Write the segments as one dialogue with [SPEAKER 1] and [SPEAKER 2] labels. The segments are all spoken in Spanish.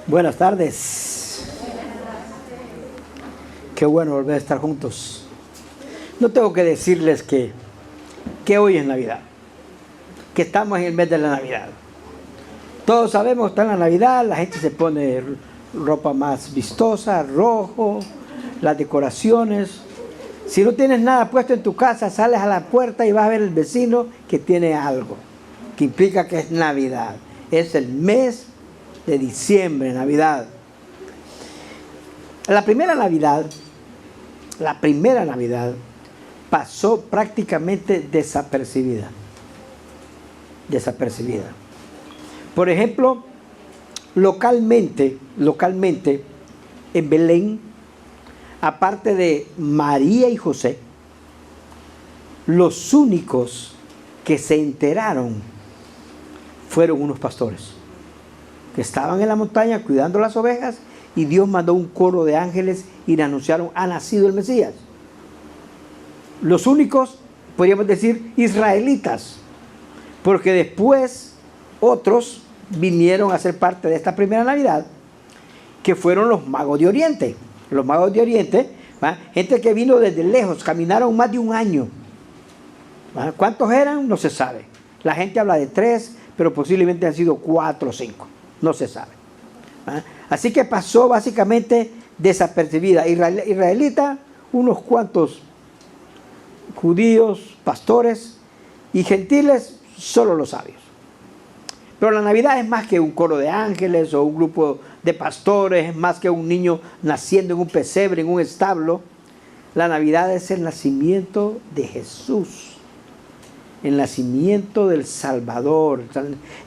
[SPEAKER 1] Buenas tardes. Qué bueno volver a estar juntos. No tengo que decirles que hoy es Navidad, que estamos en el mes de la Navidad. Todos sabemos que está en la Navidad, la gente se pone ropa más vistosa, rojo, las decoraciones. Si no tienes nada puesto en tu casa, sales a la puerta y vas a ver el vecino que tiene algo, que implica que es Navidad. Es el mes de diciembre, Navidad. La primera Navidad pasó prácticamente desapercibida. Por ejemplo, localmente en Belén, aparte de María y José, los únicos que se enteraron fueron unos pastores que estaban en la montaña cuidando las ovejas, y Dios mandó un coro de ángeles y le anunciaron: ha nacido el Mesías. Los únicos, podríamos decir, israelitas, porque después otros vinieron a ser parte de esta primera Navidad, que fueron los magos de Oriente. Los magos de Oriente, ¿va? Gente que vino desde lejos, caminaron más de un año. ¿Va? ¿Cuántos eran? No se sabe. La gente habla de 3, pero posiblemente han sido 4 o 5. No se sabe. ¿Va? Así que pasó básicamente desapercibida. Israelita, unos cuantos judíos, pastores, y gentiles, solo los sabios. Pero la Navidad es más que un coro de ángeles o un grupo de pastores, es más que un niño naciendo en un pesebre, en un establo. La Navidad es el nacimiento de Jesús, el nacimiento del Salvador,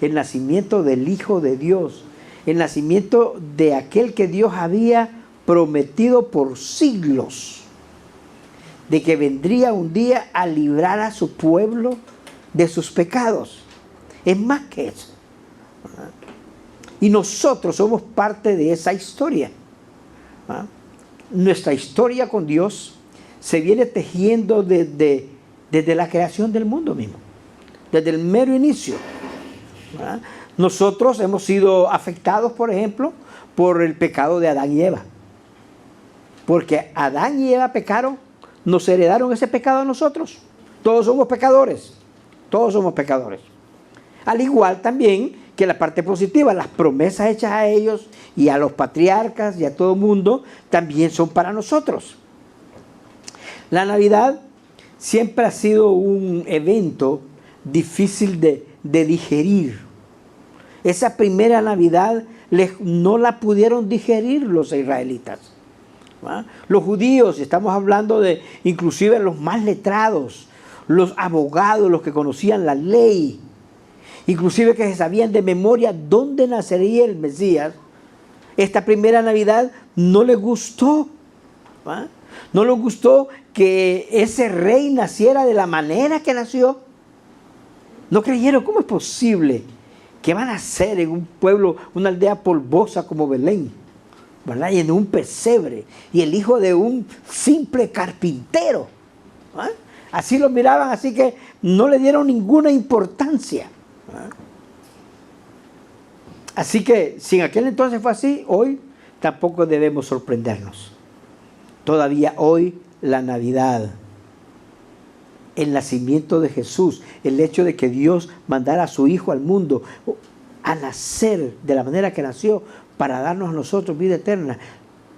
[SPEAKER 1] el nacimiento del Hijo de Dios, el nacimiento de aquel que Dios había prometido por siglos, de que vendría un día a librar a su pueblo de sus pecados. Es más que eso. Y nosotros somos parte de esa historia. Nuestra historia con Dios se viene tejiendo desde la creación del mundo mismo, desde el mero inicio. Nosotros hemos sido afectados, por ejemplo, por el pecado de Adán y Eva. Porque Adán y Eva pecaron, nos heredaron ese pecado a nosotros. Todos somos pecadores. Todos somos pecadores. Al igual también que la parte positiva, las promesas hechas a ellos y a los patriarcas y a todo el mundo también son para nosotros. La Navidad siempre ha sido un evento difícil de digerir. Esa primera Navidad no la pudieron digerir los israelitas. ¿Va? Los judíos, estamos hablando de inclusive los más letrados, los abogados, los que conocían la ley, inclusive que sabían de memoria dónde nacería el Mesías. Esta primera Navidad no les gustó. ¿Va? No les gustó que ese rey naciera de la manera que nació. No creyeron: ¿cómo es posible que van a nacer en un pueblo, una aldea polvosa como Belén, ¿verdad? Y en un pesebre, y el hijo de un simple carpintero? ¿Ah? Así lo miraban, así que no le dieron ninguna importancia. ¿Ah? Así que si en aquel entonces fue así, hoy tampoco debemos sorprendernos. Todavía hoy la Navidad, el nacimiento de Jesús, el hecho de que Dios mandara a su Hijo al mundo a nacer de la manera que nació para darnos a nosotros vida eterna,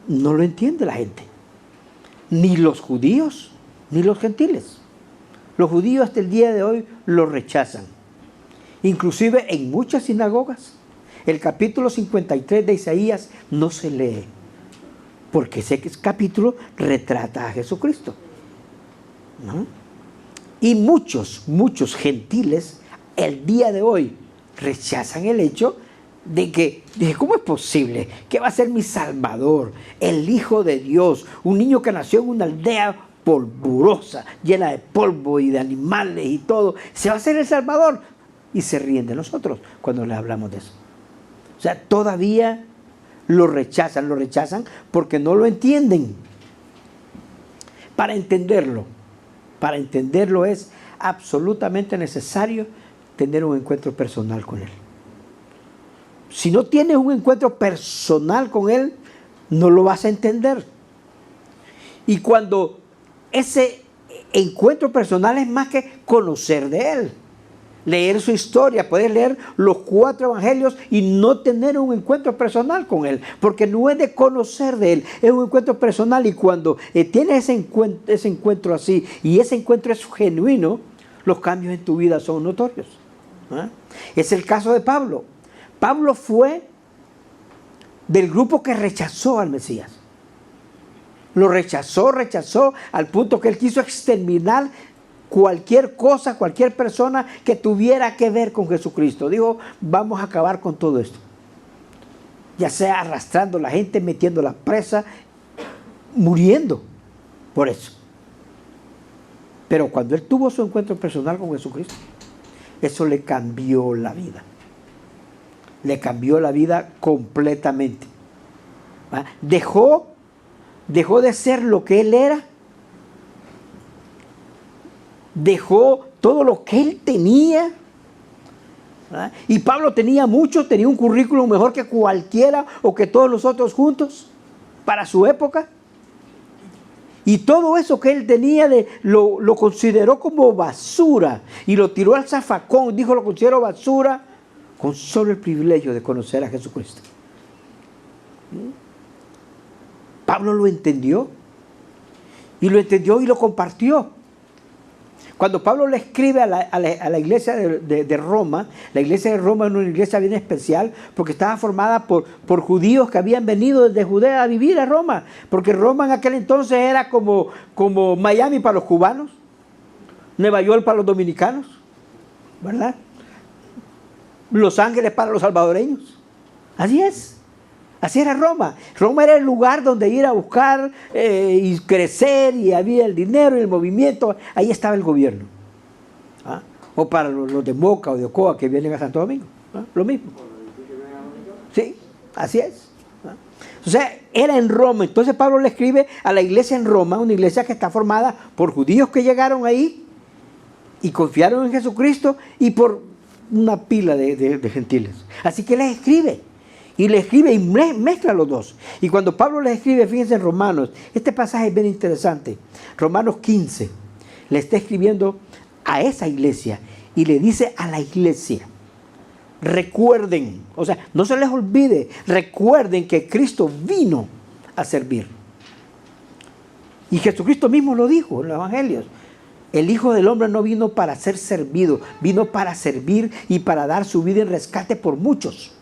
[SPEAKER 1] no lo entiende la gente. Ni los judíos, ni los gentiles. Los judíos hasta el día de hoy lo rechazan. Inclusive en muchas sinagogas, el capítulo 53 de Isaías no se lee, porque ese capítulo retrata a Jesucristo, ¿no? Y muchos gentiles el día de hoy rechazan el hecho de que, ¿cómo es posible que va a ser mi Salvador, el Hijo de Dios, un niño que nació en una aldea polvorosa, llena de polvo y de animales y todo, se va a ser el Salvador? Y se ríen de nosotros cuando les hablamos de eso. O sea, todavía lo rechazan porque no lo entienden. Para entenderlo es absolutamente necesario tener un encuentro personal con Él. si no tienes un encuentro personal con Él, no lo vas a entender. Y cuando ese encuentro personal es más que conocer de Él, leer su historia, puedes leer los 4 evangelios y no tener un encuentro personal con Él, porque no es de conocer de Él, es un encuentro personal. Y cuando tienes ese encuentro así, y ese encuentro es genuino, los cambios en tu vida son notorios. Es el caso de Pablo. Pablo fue del grupo que rechazó al Mesías. Lo rechazó al punto que él quiso exterminar cualquier cosa, cualquier persona que tuviera que ver con Jesucristo. Dijo, vamos a acabar con todo esto. Ya sea arrastrando a la gente, metiendo la presa, muriendo por eso. Pero cuando él tuvo su encuentro personal con Jesucristo, eso le cambió la vida. Le cambió la vida completamente. Dejó de ser lo que él era. Dejó todo lo que él tenía. Y Pablo tenía mucho, tenía un currículum mejor que cualquiera o que todos nosotros juntos para su época. Y todo eso que él tenía lo consideró como basura y lo tiró al zafacón. Dijo, lo considero basura con solo el privilegio de conocer a Jesucristo. Pablo lo entendió y lo compartió. Cuando Pablo le escribe a la iglesia de Roma, la iglesia de Roma era una iglesia bien especial porque estaba formada por judíos que habían venido desde Judea a vivir a Roma, porque Roma en aquel entonces era como Miami para los cubanos, Nueva York para los dominicanos, ¿verdad? Los Ángeles para los salvadoreños. Así es. Así era Roma. Roma era el lugar donde ir a buscar y crecer, y había el dinero y el movimiento. Ahí estaba el gobierno. O para los de Moca o de Ocoa que vienen a Santo Domingo. Lo mismo. Sí, así es. O sea, era en Roma. Entonces Pablo le escribe a la iglesia en Roma, una iglesia que está formada por judíos que llegaron ahí y confiaron en Jesucristo, y por una pila de gentiles. Así que les escribe. Y le escribe y mezcla los dos. Y cuando Pablo les escribe, fíjense en Romanos, este pasaje es bien interesante. Romanos 15, le está escribiendo a esa iglesia y le dice a la iglesia, recuerden, o sea, no se les olvide, recuerden que Cristo vino a servir. Y Jesucristo mismo lo dijo en los evangelios. El Hijo del Hombre no vino para ser servido, vino para servir y para dar su vida en rescate por muchos.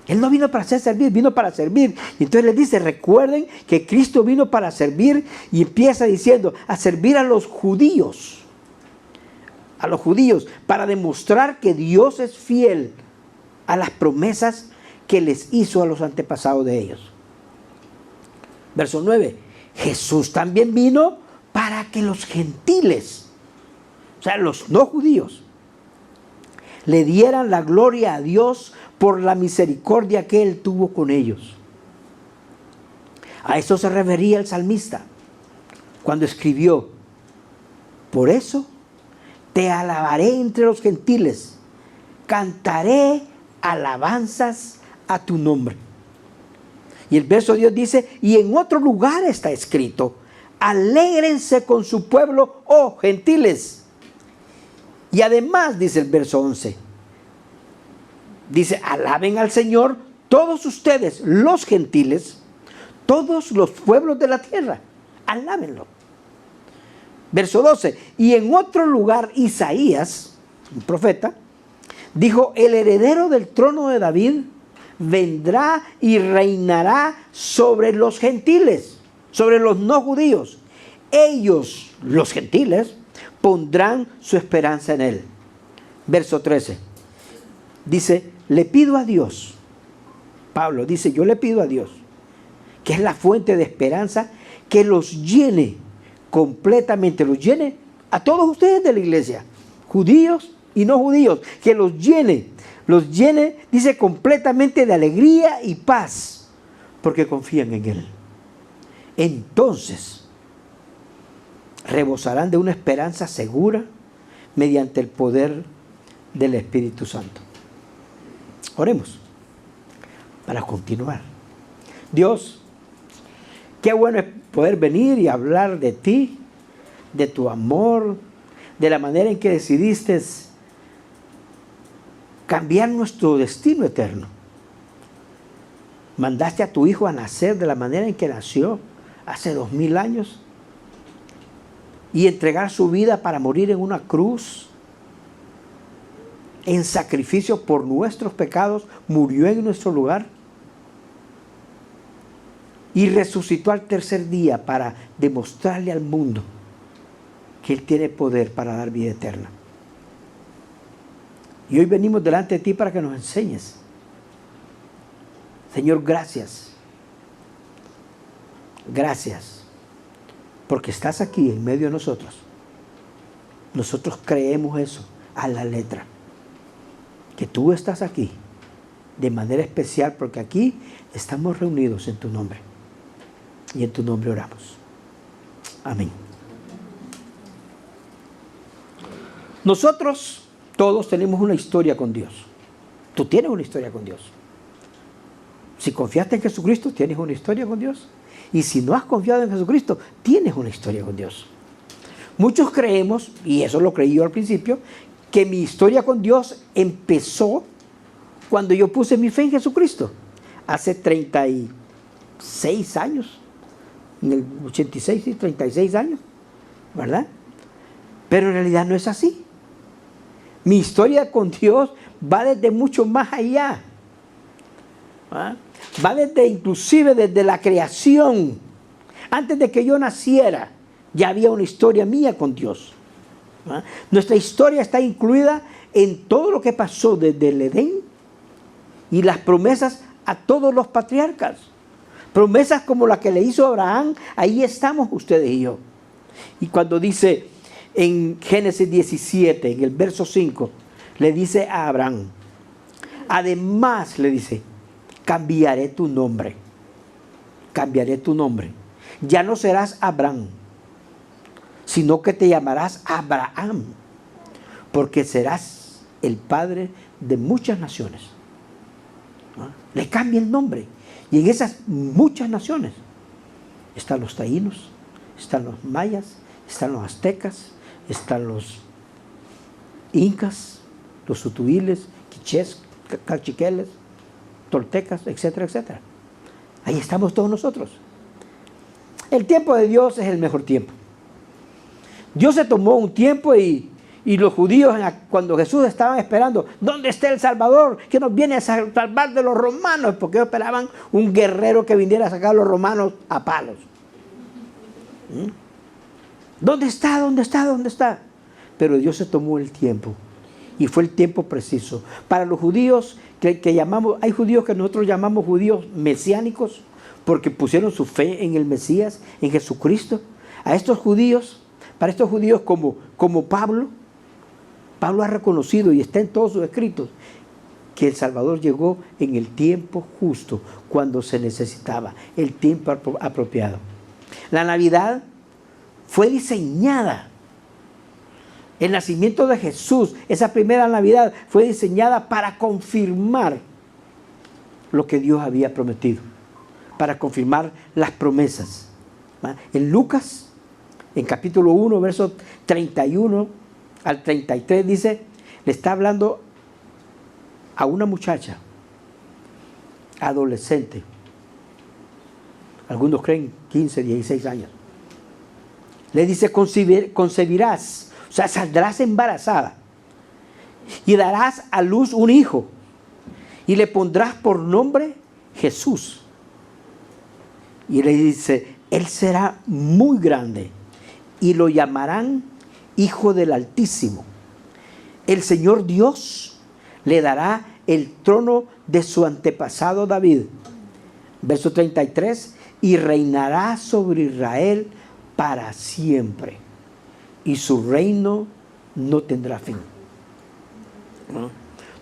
[SPEAKER 1] Él no vino para servir, vino para servir. Y entonces les dice, recuerden que Cristo vino para servir, y empieza diciendo, a servir a los judíos, para demostrar que Dios es fiel a las promesas que les hizo a los antepasados de ellos. Verso 9, Jesús también vino para que los gentiles, o sea, los no judíos, le dieran la gloria a Dios por la misericordia que Él tuvo con ellos. A eso se refería el salmista cuando escribió, por eso te alabaré entre los gentiles, cantaré alabanzas a tu nombre. Y el verso 10 dice, y en otro lugar está escrito, alégrense con su pueblo, oh gentiles. Y además dice el verso 11, dice, alaben al Señor todos ustedes, los gentiles, todos los pueblos de la tierra, alábenlo. Verso 12, y en otro lugar Isaías, un profeta, dijo, el heredero del trono de David vendrá y reinará sobre los gentiles, sobre los no judíos. Ellos, los gentiles, pondrán su esperanza en él. Verso 13, dice, le pido a Dios, Pablo dice, yo le pido a Dios, que es la fuente de esperanza, que los llene completamente, los llene a todos ustedes de la iglesia, judíos y no judíos, que los llene, dice, completamente de alegría y paz, porque confían en Él. Entonces, rebosarán de una esperanza segura mediante el poder del Espíritu Santo. Oremos para continuar. Dios, qué bueno es poder venir y hablar de ti, de tu amor, de la manera en que decidiste cambiar nuestro destino eterno. Mandaste a tu Hijo a nacer de la manera en que nació hace 2000 años y entregar su vida para morir en una cruz en sacrificio por nuestros pecados, murió en nuestro lugar y resucitó al tercer día para demostrarle al mundo que Él tiene poder para dar vida eterna. Y hoy venimos delante de ti para que nos enseñes. Señor, gracias. Gracias. Porque estás aquí en medio de nosotros. Nosotros creemos eso a la letra. Que tú estás aquí de manera especial porque aquí estamos reunidos en tu nombre. Y en tu nombre oramos. Amén. Nosotros todos tenemos una historia con Dios. Tú tienes una historia con Dios. Si confiaste en Jesucristo, tienes una historia con Dios. Y si no has confiado en Jesucristo, tienes una historia con Dios. Muchos creemos, y eso lo creí yo al principio, que mi historia con Dios empezó cuando yo puse mi fe en Jesucristo. Hace 36 años. En el 86, sí, 36 años. ¿Verdad? Pero en realidad no es así. Mi historia con Dios va desde mucho más allá. ¿Ah? Va inclusive desde la creación. Antes de que yo naciera, ya había una historia mía con Dios. ¿Ah? Nuestra historia está incluida en todo lo que pasó desde el Edén y las promesas a todos los patriarcas. Promesas como la que le hizo Abraham, ahí estamos ustedes y yo. Y cuando dice en Génesis 17, en el verso 5, le dice a Abraham, además le dice, cambiaré tu nombre. Cambiaré tu nombre. Ya no serás Abraham, sino que te llamarás Abraham, porque serás el padre de muchas naciones. ¿Ah? Le cambia el nombre. Y en esas muchas naciones están los taínos, están los mayas, están los aztecas, están los incas, los utuiles, quichés, calchiqueles, toltecas, etcétera, etcétera. Ahí estamos todos nosotros. El tiempo de Dios es el mejor tiempo. Dios se tomó un tiempo y los judíos, cuando Jesús estaban esperando, ¿dónde está el Salvador que nos viene a salvar de los romanos? Porque ellos esperaban un guerrero que viniera a sacar a los romanos a palos. ¿Dónde está? ¿Dónde está? ¿Dónde está? Pero Dios se tomó el tiempo y fue el tiempo preciso. Para los judíos que llamamos, hay judíos que nosotros llamamos judíos mesiánicos porque pusieron su fe en el Mesías, en Jesucristo. A estos judíos, para estos judíos como Pablo ha reconocido y está en todos sus escritos que el Salvador llegó en el tiempo justo, cuando se necesitaba, el tiempo apropiado. La Navidad fue diseñada. El nacimiento de Jesús, esa primera Navidad, fue diseñada para confirmar lo que Dios había prometido, para confirmar las promesas. En Lucas, en capítulo 1, versos 31 al 33, dice, le está hablando a una muchacha, adolescente, algunos creen 15, 16 años. Le dice, concebirás, o sea, saldrás embarazada y darás a luz un hijo y le pondrás por nombre Jesús. Y le dice, él será muy grande y lo llamarán Hijo del Altísimo. El Señor Dios le dará el trono de su antepasado David. Verso 33, y reinará sobre Israel para siempre, y su reino no tendrá fin.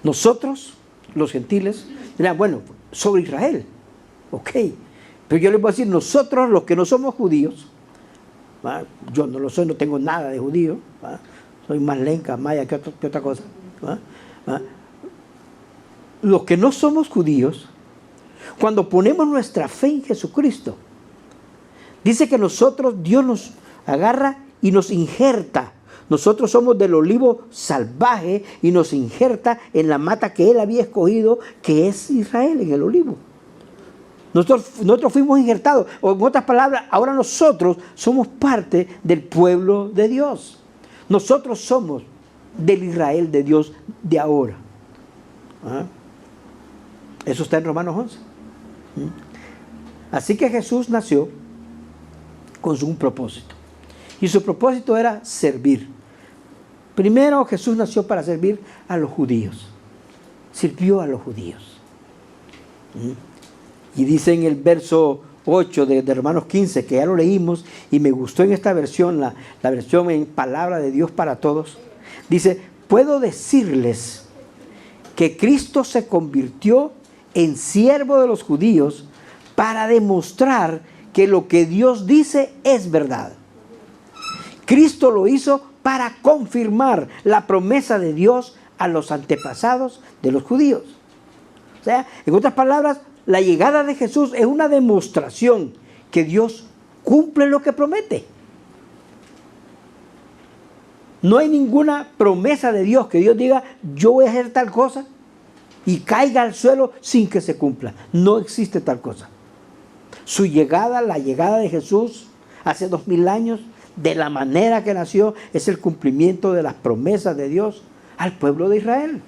[SPEAKER 1] Nosotros, los gentiles, dirán, bueno, sobre Israel, ok, pero yo les voy a decir, nosotros los que no somos judíos, ¿va? Yo no lo soy, no tengo nada de judío, ¿va? Soy más lenca, maya que otra cosa, ¿va? ¿Va? los que no somos judíos, cuando ponemos nuestra fe en Jesucristo, dice que nosotros, Dios nos agarra y nos injerta. Nosotros somos del olivo salvaje y nos injerta en la mata que Él había escogido, que es Israel, en el olivo. Nosotros fuimos injertados. O en otras palabras, ahora nosotros somos parte del pueblo de Dios. Nosotros somos del Israel de Dios de ahora. ¿Ah? Eso está en Romanos 11. Así que Jesús nació con un propósito. Y su propósito era servir. Primero, Jesús nació para servir a los judíos. Sirvió a los judíos. Y dice en el verso 8 de Romanos 15, que ya lo leímos, y me gustó en esta versión, la versión en palabra de Dios para todos. Dice, puedo decirles que Cristo se convirtió en siervo de los judíos para demostrar que lo que Dios dice es verdad. Cristo lo hizo para confirmar la promesa de Dios a los antepasados de los judíos. O sea, en otras palabras, la llegada de Jesús es una demostración que Dios cumple lo que promete. No hay ninguna promesa de Dios que Dios diga, yo voy a hacer tal cosa y caiga al suelo sin que se cumpla. No existe tal cosa. Su llegada, la llegada de Jesús hace 2000 años, de la manera que nació, es el cumplimiento de las promesas de Dios al pueblo de Israel.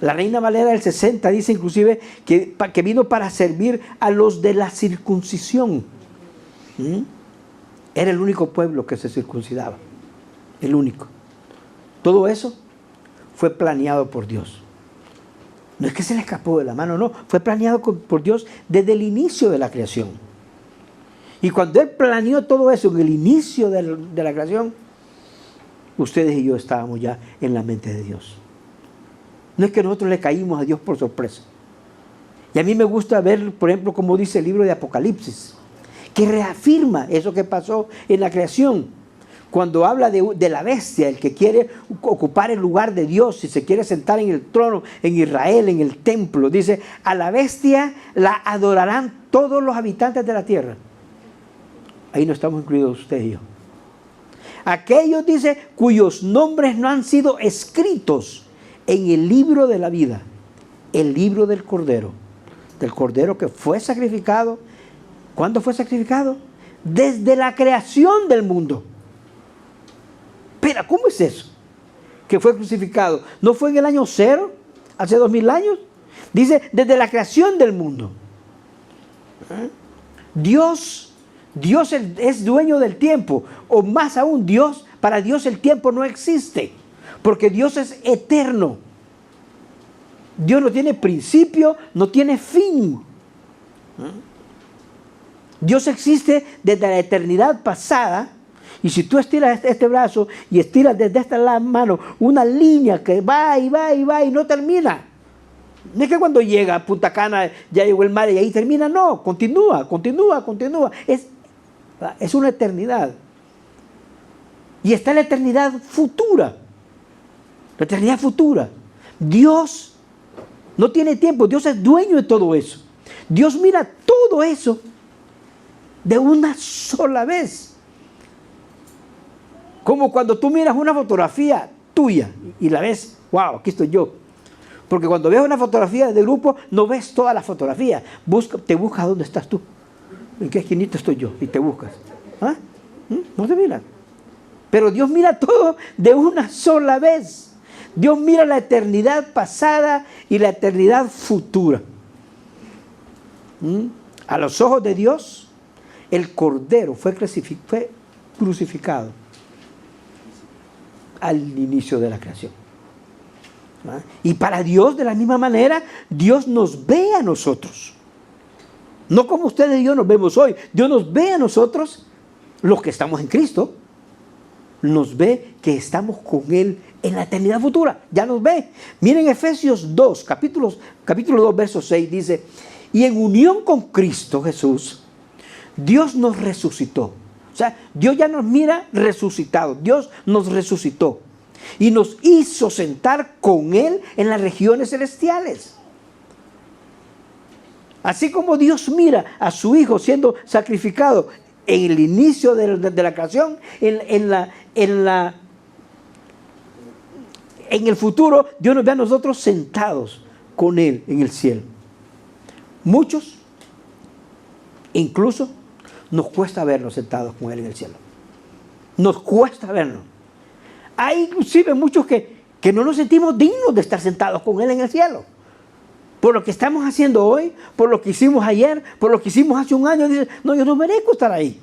[SPEAKER 1] La Reina Valera del 60 dice inclusive que vino para servir a los de la circuncisión. Era el único pueblo que se circuncidaba. El único. Todo eso fue planeado por Dios. No es que se le escapó de la mano, no. Fue planeado por Dios desde el inicio de la creación. Y cuando Él planeó todo eso en el inicio de la creación, ustedes y yo estábamos ya en la mente de Dios. No es que nosotros le caímos a Dios por sorpresa. Y a mí me gusta ver, por ejemplo, como dice el libro de Apocalipsis, que reafirma eso que pasó en la creación. Cuando habla de la bestia, el que quiere ocupar el lugar de Dios y se quiere sentar en el trono, en Israel, en el templo, dice, a la bestia la adorarán todos los habitantes de la tierra. Ahí no estamos incluidos usted y yo. Aquellos, dice, cuyos nombres no han sido escritos en el libro de la vida, el libro del Cordero que fue sacrificado. ¿Cuándo fue sacrificado? Desde la creación del mundo. Pero, ¿cómo es eso? Que fue crucificado. ¿No fue en el año 0? ¿Hace 2000 años? Dice, desde la creación del mundo. Dios es dueño del tiempo. O más aún, para Dios el tiempo no existe. Porque Dios es eterno. Dios no tiene principio, no tiene fin. Dios existe desde la eternidad pasada. Y si tú estiras este brazo y estiras desde esta mano una línea que va y va y va y no termina. No es que cuando llega a Punta Cana ya llegó el mar y ahí termina. No, continúa. Es una eternidad. Y está la eternidad futura. La eternidad futura. Dios no tiene tiempo. Dios es dueño de todo eso. Dios mira todo eso de una sola vez. Como cuando tú miras una fotografía tuya y la ves, wow, aquí estoy yo. Porque cuando ves una fotografía de grupo, no ves toda la fotografía. Te buscas dónde estás tú. ¿En qué esquinita estoy yo? Y te buscas. ¿Ah? No te miras. Pero Dios mira todo de una sola vez. Dios mira la eternidad pasada y la eternidad futura. A los ojos de Dios, el Cordero fue crucificado al inicio de la creación. Y para Dios, de la misma manera, Dios nos ve a nosotros. No como ustedes y yo nos vemos hoy. Dios nos ve a nosotros, los que estamos en Cristo. Nos ve que estamos con Él en la eternidad futura. Ya nos ve. Miren Efesios 2, capítulo 2, verso 6, dice, y en unión con Cristo Jesús, Dios nos resucitó. O sea, Dios ya nos mira resucitados. Dios nos resucitó. y nos hizo sentar con Él en las regiones celestiales. Así como Dios mira a su Hijo siendo sacrificado en el inicio de la creación, en el futuro, Dios nos ve a nosotros sentados con Él en el cielo. Muchos, incluso, nos cuesta vernos sentados con Él en el cielo. Nos cuesta vernos. Hay inclusive muchos que no nos sentimos dignos de estar sentados con Él en el cielo. Por lo que estamos haciendo hoy, por lo que hicimos ayer, por lo que hicimos hace un año, dicen, no, yo no merezco estar ahí.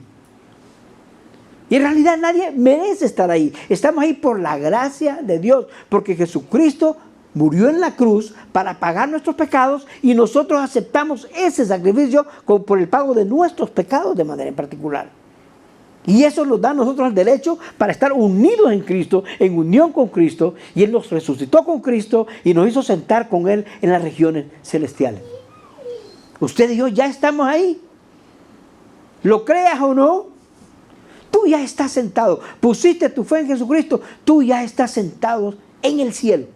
[SPEAKER 1] Y en realidad nadie merece estar ahí. Estamos ahí por la gracia de Dios, porque Jesucristo murió en la cruz para pagar nuestros pecados y nosotros aceptamos ese sacrificio por el pago de nuestros pecados de manera en particular. Y eso nos da a nosotros el derecho para estar unidos en Cristo, en unión con Cristo, y Él nos resucitó con Cristo y nos hizo sentar con Él en las regiones celestiales. Usted y yo ya estamos ahí. Lo creas o no, tú ya estás sentado. Pusiste tu fe en Jesucristo, tú ya estás sentado en el cielo.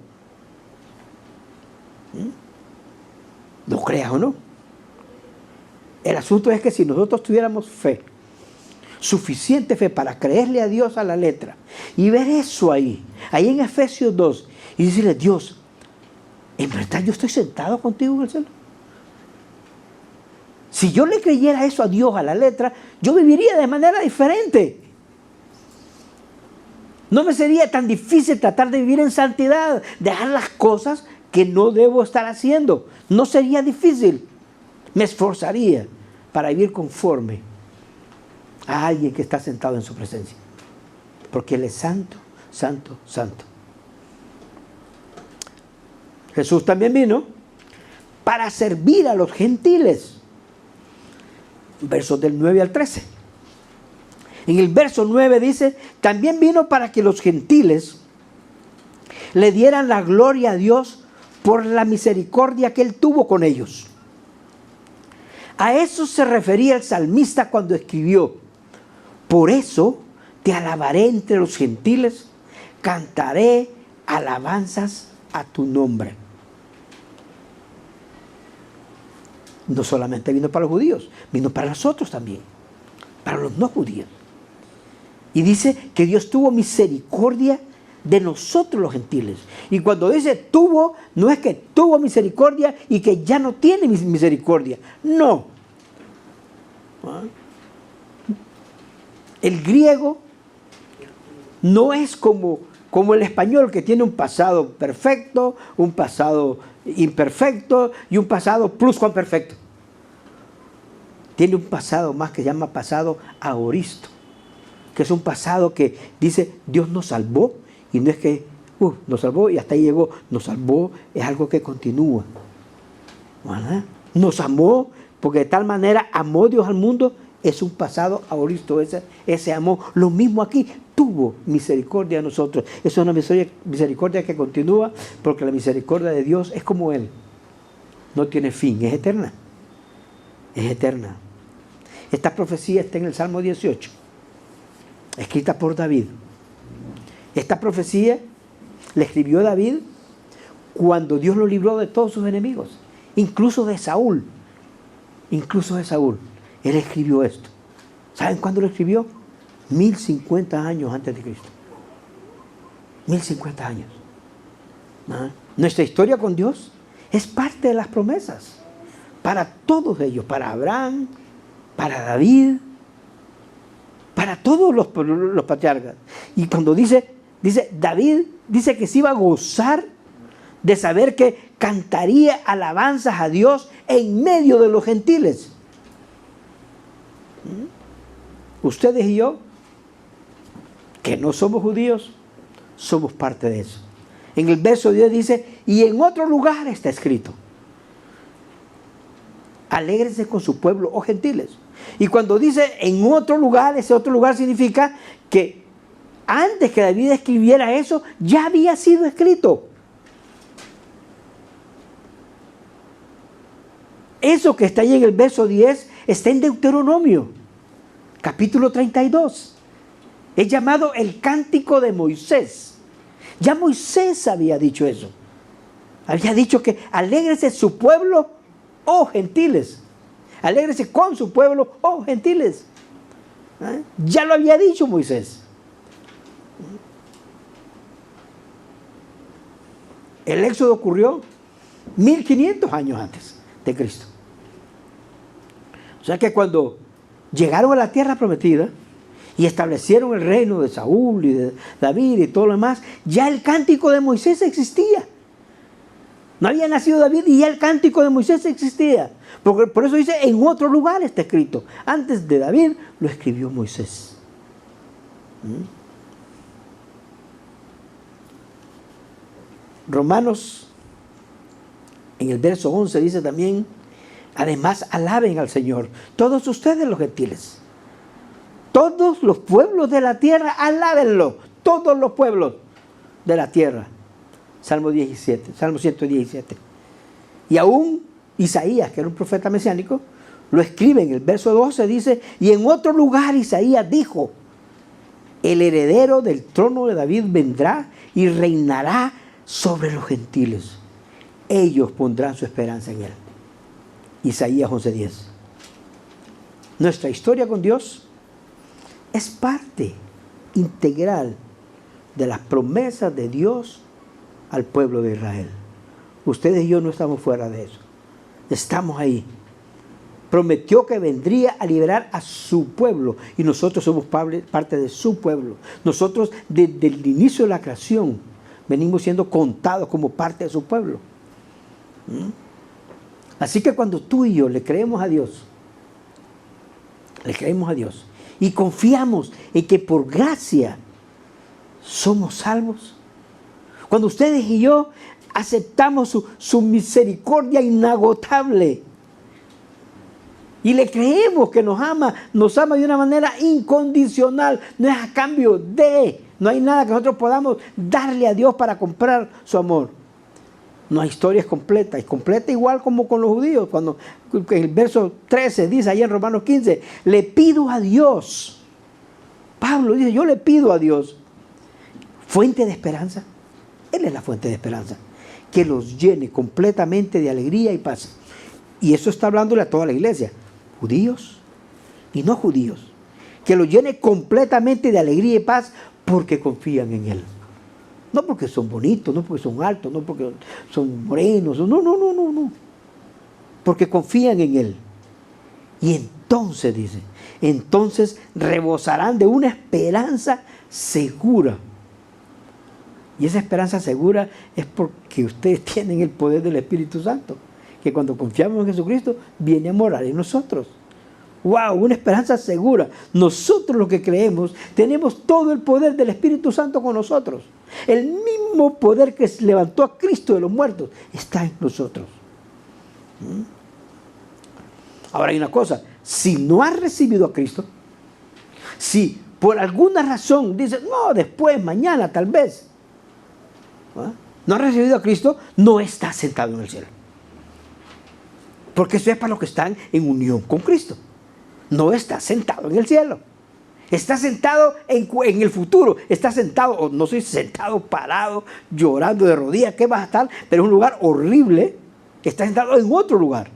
[SPEAKER 1] Lo creas o no. El asunto es que si nosotros tuviéramos fe, suficiente fe para creerle a Dios a la letra y ver eso ahí en Efesios 2 y decirle, Dios, ¿en verdad yo estoy sentado contigo en el cielo? Si yo le creyera eso a Dios a la letra, yo viviría de manera diferente. No me sería tan difícil tratar de vivir en santidad, dejar las cosas que no debo estar haciendo. No sería difícil. Me esforzaría para vivir conforme a alguien que está sentado en su presencia. Porque Él es santo, santo, santo. Jesús también vino para servir a los gentiles. Versos del 9 al 13. En el verso 9 dice, también vino para que los gentiles le dieran la gloria a Dios por la misericordia que Él tuvo con ellos. A eso se refería el salmista cuando escribió, por eso te alabaré entre los gentiles, cantaré alabanzas a tu nombre. No solamente vino para los judíos, vino para nosotros también, para los no judíos. Y dice que Dios tuvo misericordia de nosotros los gentiles. Y cuando dice tuvo, no es que tuvo misericordia y que ya no tiene misericordia. No. El griego no es como el español, que tiene un pasado perfecto, un pasado imperfecto y un pasado pluscuamperfecto. Tiene un pasado más que se llama pasado aoristo, que es un pasado que dice Dios nos salvó, y no es que nos salvó y hasta ahí llegó. Nos salvó es algo que continúa, ¿verdad? Nos amó porque de tal manera amó Dios al mundo. Es un pasado aoristo, ese amor. Lo mismo aquí, tuvo misericordia de nosotros. Es una misericordia que continúa, porque la misericordia de Dios es como Él. No tiene fin, es eterna. Es eterna. Esta profecía está en el Salmo 18, escrita por David. Esta profecía la escribió David cuando Dios lo libró de todos sus enemigos, incluso de Saúl. Incluso de Saúl. Él escribió esto. ¿Saben cuándo lo escribió? 1050 años antes de Cristo. 1050 años. ¿Ah? Nuestra historia con Dios es parte de las promesas. Para todos ellos. Para Abraham, para David, para todos los patriarcas. Y cuando dice David, dice que se iba a gozar de saber que cantaría alabanzas a Dios en medio de los gentiles. Ustedes y yo, que no somos judíos, somos parte de eso. En el verso 10 dice, y en otro lugar está escrito, alégrense con su pueblo, oh gentiles. Y cuando dice en otro lugar, ese otro lugar significa que antes que David escribiera eso, ya había sido escrito. Eso que está ahí en el verso 10 está en Deuteronomio, capítulo 32. Es llamado el Cántico de Moisés. Ya Moisés había dicho eso. Había dicho que alégrese su pueblo, oh gentiles. Alégrese con su pueblo, oh gentiles. Ya lo había dicho Moisés. El éxodo ocurrió 1500 años antes de Cristo. O sea que cuando llegaron a la tierra prometida y establecieron el reino de Saúl y de David y todo lo demás, ya el cántico de Moisés existía. No había nacido David y ya el cántico de Moisés existía. Por eso dice, en otro lugar está escrito. Antes de David lo escribió Moisés. Romanos, en el verso 11 dice también, además alaben al Señor, todos ustedes los gentiles. Todos los pueblos de la tierra, alábenlo. Todos los pueblos de la tierra. Salmo 117. Y aún Isaías, que era un profeta mesiánico, lo escribe en el verso 12, dice, y en otro lugar Isaías dijo, el heredero del trono de David vendrá y reinará sobre los gentiles. Ellos pondrán su esperanza en él. Isaías 11:10. Nuestra historia con Dios es parte integral de las promesas de Dios al pueblo de Israel. Ustedes y yo no estamos fuera de eso. Estamos ahí. Prometió que vendría a liberar a su pueblo y nosotros somos parte de su pueblo. Nosotros desde el inicio de la creación venimos siendo contados como parte de su pueblo. Así que cuando tú y yo le creemos a Dios y confiamos en que por gracia somos salvos, cuando ustedes y yo aceptamos su misericordia inagotable y le creemos que nos ama de una manera incondicional, no es a cambio de, no hay nada que nosotros podamos darle a Dios para comprar su amor. No, hay historia es completa igual como con los judíos, cuando el verso 13 dice ahí en Romanos 15, le pido a Dios, Pablo dice, yo le pido a Dios, fuente de esperanza, Él es la fuente de esperanza, que los llene completamente de alegría y paz. Y eso está hablándole a toda la iglesia, judíos y no judíos, que los llene completamente de alegría y paz porque confían en Él. No porque son bonitos, no porque son altos, no porque son morenos, no. Porque confían en Él. Y entonces, dice, entonces rebosarán de una esperanza segura. Y esa esperanza segura es porque ustedes tienen el poder del Espíritu Santo, que cuando confiamos en Jesucristo, viene a morar en nosotros. ¡Wow! Una esperanza segura. Nosotros los que creemos, tenemos todo el poder del Espíritu Santo con nosotros. El mismo poder que levantó a Cristo de los muertos está en nosotros. Ahora hay una cosa, si no has recibido a Cristo, si por alguna razón dices, no, después, mañana, tal vez, no has recibido a Cristo, no estás sentado en el cielo. Porque eso es para los que están en unión con Cristo. No estás sentado en el cielo. Estás sentado en el futuro. Estás sentado, o no soy sentado, parado, llorando de rodillas. ¿Qué vas a estar? Pero es un lugar horrible. Estás sentado en otro lugar.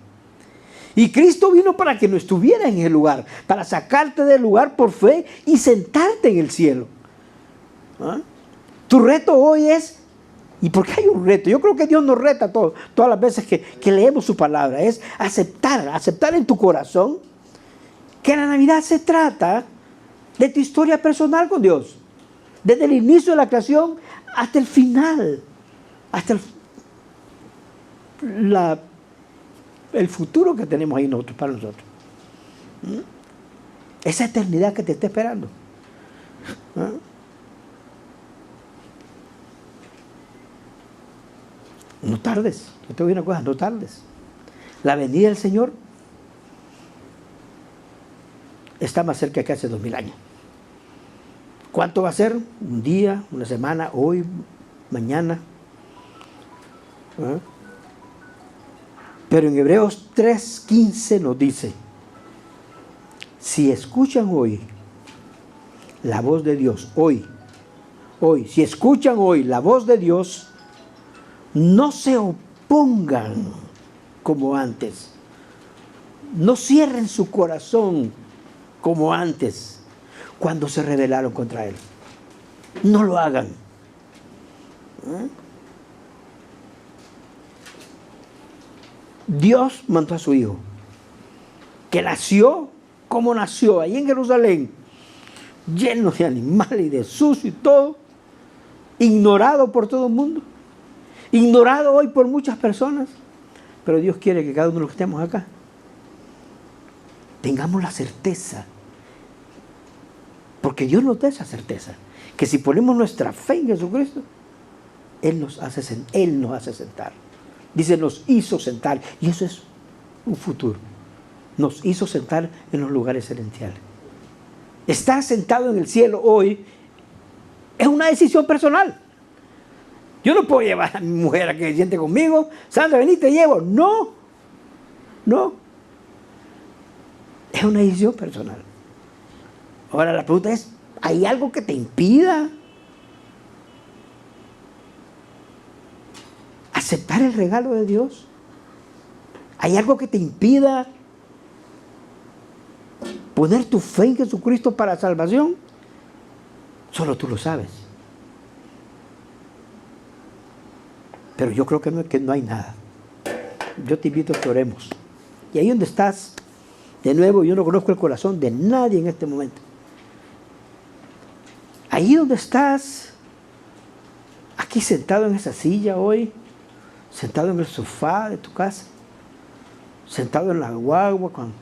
[SPEAKER 1] Y Cristo vino para que no estuvieras en el lugar, para sacarte del lugar por fe y sentarte en el cielo. Tu reto hoy es, ¿y por qué hay un reto? Yo creo que Dios nos reta todas las veces que leemos su palabra. Es aceptar en tu corazón que la Navidad se trata de tu historia personal con Dios. Desde el inicio de la creación hasta el final. Hasta el futuro que tenemos ahí nosotros, para nosotros. Esa eternidad que te está esperando. No tardes. Yo te voy a decir una cosa, no tardes. La venida del Señor está más cerca que hace 2000 años. ¿Cuánto va a ser? Un día, una semana, hoy, mañana. Pero en Hebreos 3:15 nos dice, si escuchan hoy la voz de Dios, hoy hoy, si escuchan hoy la voz de Dios, no se opongan como antes. No cierren su corazón como antes, cuando se rebelaron contra Él. No lo hagan. Dios mandó a su Hijo, que nació como nació, ahí en Jerusalén, lleno de animales y de sucio y todo, ignorado por todo el mundo, ignorado hoy por muchas personas, pero Dios quiere que cada uno de los que estemos acá tengamos la certeza, porque Dios nos da esa certeza, que si ponemos nuestra fe en Jesucristo, Él nos hace sentar. Dice, nos hizo sentar, y eso es un futuro. Nos hizo sentar en los lugares celestiales. Estar sentado en el cielo hoy es una decisión personal. Yo no puedo llevar a mi mujer a que se siente conmigo. Sandra, vení, te llevo. No. Es una decisión personal. Ahora la pregunta es, ¿hay algo que te impida aceptar el regalo de Dios? ¿Hay algo que te impida poner tu fe en Jesucristo para salvación? Solo tú lo sabes. Pero yo creo que no hay nada. Yo te invito a que oremos. Y ahí donde estás, de nuevo, yo no conozco el corazón de nadie en este momento. Ahí donde estás, aquí sentado en esa silla hoy, sentado en el sofá de tu casa, sentado en la guagua cuando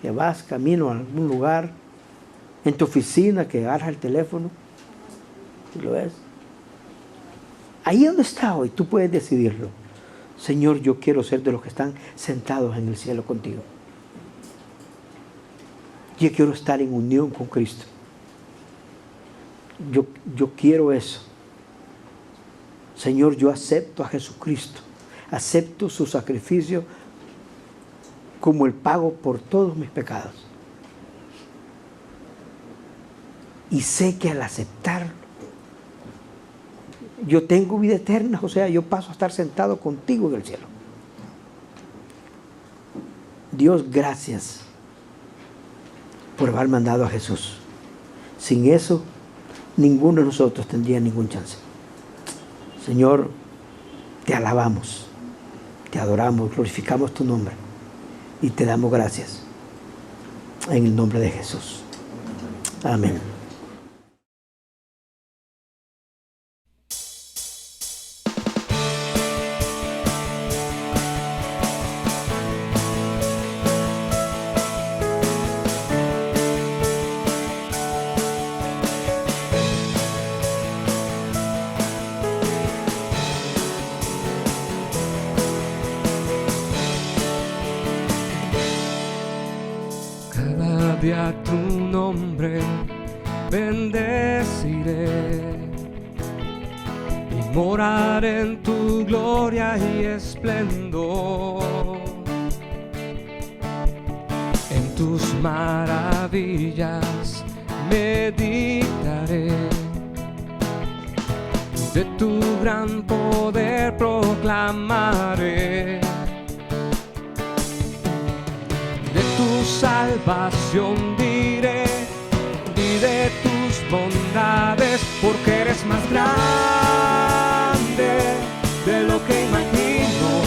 [SPEAKER 1] que vas camino a algún lugar, en tu oficina que agarras el teléfono y lo ves. Ahí donde está hoy, tú puedes decidirlo. Señor, yo quiero ser de los que están sentados en el cielo contigo. Yo quiero estar en unión con Cristo. Yo quiero eso. Señor, yo acepto a Jesucristo. Acepto su sacrificio como el pago por todos mis pecados. Y sé que al aceptarlo, yo tengo vida eterna, o sea, yo paso a estar sentado contigo en el cielo. Dios, gracias por haber mandado a Jesús. Sin eso, ninguno de nosotros tendría ningún chance. Señor, te alabamos, te adoramos, glorificamos tu nombre y te damos gracias. En el nombre de Jesús. Amén.
[SPEAKER 2] A tu nombre bendeciré y morar en tu gloria y esplendor. En tus maravillas meditaré, de tu gran poder proclamaré. Tu salvación diré y de tus bondades, porque eres más grande de lo que imagino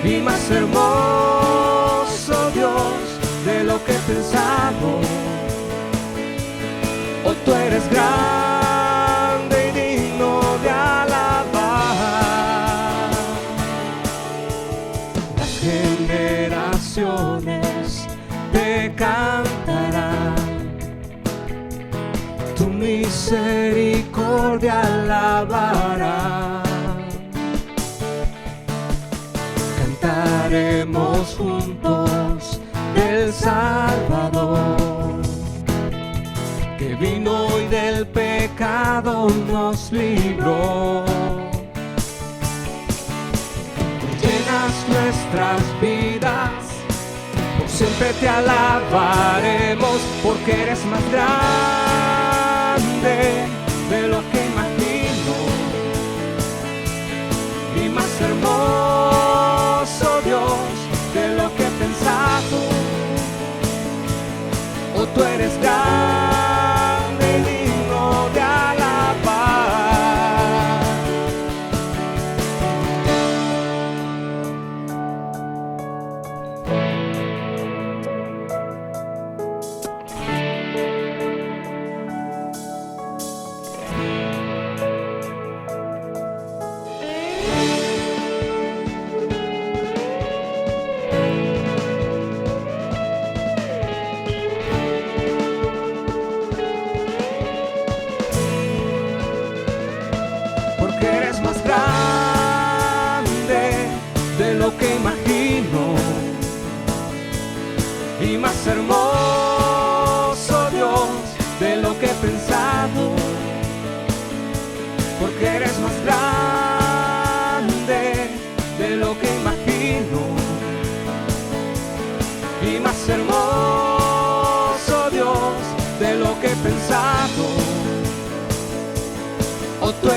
[SPEAKER 2] y más hermoso, Dios, de lo que he pensado. Oh, tú eres grande y digno de alabar. Las generaciones te cantarán, tu misericordia alabarán. Cantaremos juntos del Salvador, que vino y del pecado nos libró. Llenas nuestras vidas, por siempre te alabaremos, porque eres más grande grande de lo que imagino y más hermoso, Dios, de lo que he pensado. Oh, tú eres grande y digno de alabar. Porque eres más grande de lo que imagino y más hermoso, Dios, de lo que he pensado. Porque eres más grande de lo que imagino y más hermoso, Dios, de lo que he pensado. Oh, tú